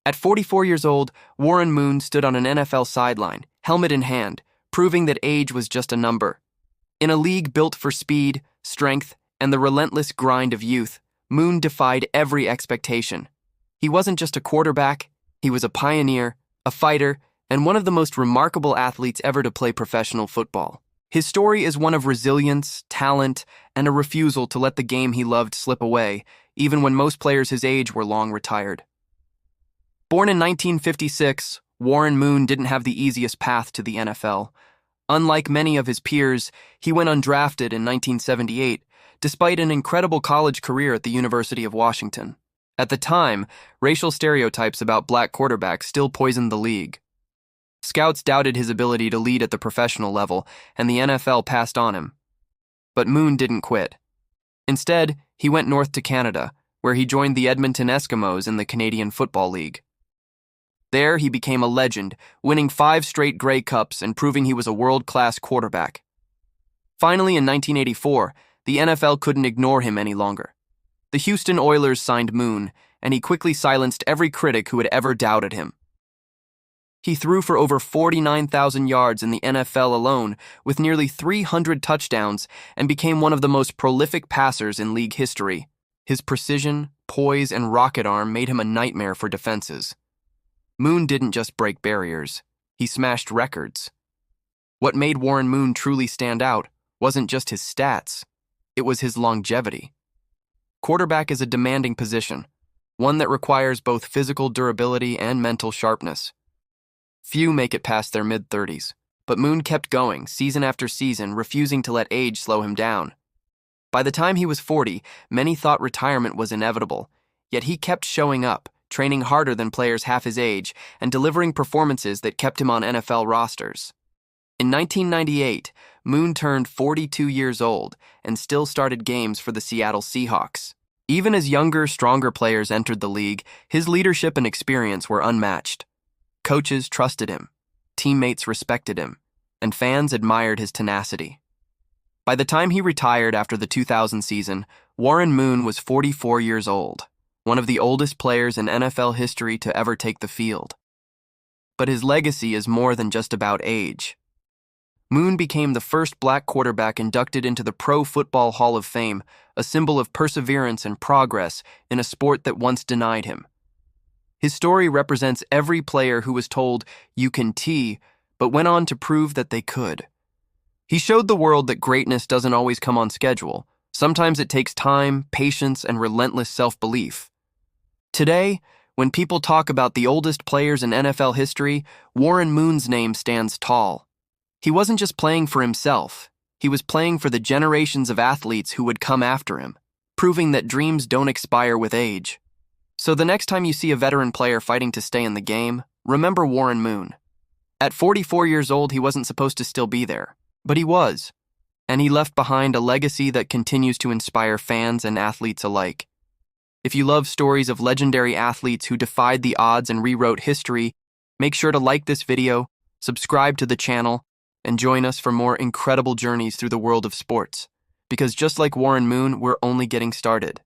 At 44 years old, Warren Moon stood on an NFL sideline, helmet in hand, proving that age was just a number. In a league built for speed, strength, and the relentless grind of youth, Moon defied every expectation. He wasn't just a quarterback, he was a pioneer, a fighter, and one of the most remarkable athletes ever to play professional football. His story is one of resilience, talent, and a refusal to let the game he loved slip away, even when most players his age were long retired. Born in 1956, Warren Moon didn't have the easiest path to the NFL. Unlike many of his peers, he went undrafted in 1978, despite an incredible college career at the University of Washington. At the time, racial stereotypes about black quarterbacks still poisoned the league. Scouts doubted his ability to lead at the professional level, and the NFL passed on him. But Moon didn't quit. Instead, he went north to Canada, where he joined the Edmonton Eskimos in the Canadian Football League. There, he became a legend, winning 5 straight Grey Cups and proving he was a world-class quarterback. Finally, in 1984, the NFL couldn't ignore him any longer. The Houston Oilers signed Moon, and he quickly silenced every critic who had ever doubted him. He threw for over 49,000 yards in the NFL alone, with nearly 300 touchdowns, and became one of the most prolific passers in league history. His precision, poise, and rocket arm made him a nightmare for defenses. Moon didn't just break barriers, he smashed records. What made Warren Moon truly stand out wasn't just his stats, it was his longevity. Quarterback is a demanding position, one that requires both physical durability and mental sharpness. Few make it past their mid-30s, but Moon kept going, season after season, refusing to let age slow him down. By the time he was 40, many thought retirement was inevitable, yet he kept showing up, training harder than players half his age, and delivering performances that kept him on NFL rosters. In 1998, Moon turned 42 years old and still started games for the Seattle Seahawks. Even as younger, stronger players entered the league, his leadership and experience were unmatched. Coaches trusted him, teammates respected him, and fans admired his tenacity. By the time he retired after the 2000 season, Warren Moon was 44 years old, one of the oldest players in NFL history to ever take the field. But his legacy is more than just about age. Moon became the first black quarterback inducted into the Pro Football Hall of Fame, a symbol of perseverance and progress in a sport that once denied him. His story represents every player who was told, "You can tee," but went on to prove that they could. He showed the world that greatness doesn't always come on schedule. Sometimes it takes time, patience, and relentless self-belief. Today, when people talk about the oldest players in NFL history, Warren Moon's name stands tall. He wasn't just playing for himself, he was playing for the generations of athletes who would come after him, proving that dreams don't expire with age. So the next time you see a veteran player fighting to stay in the game, remember Warren Moon. At 44 years old, he wasn't supposed to still be there, but he was, and he left behind a legacy that continues to inspire fans and athletes alike. If you love stories of legendary athletes who defied the odds and rewrote history, make sure to like this video, subscribe to the channel, and join us for more incredible journeys through the world of sports. Because just like Warren Moon, we're only getting started.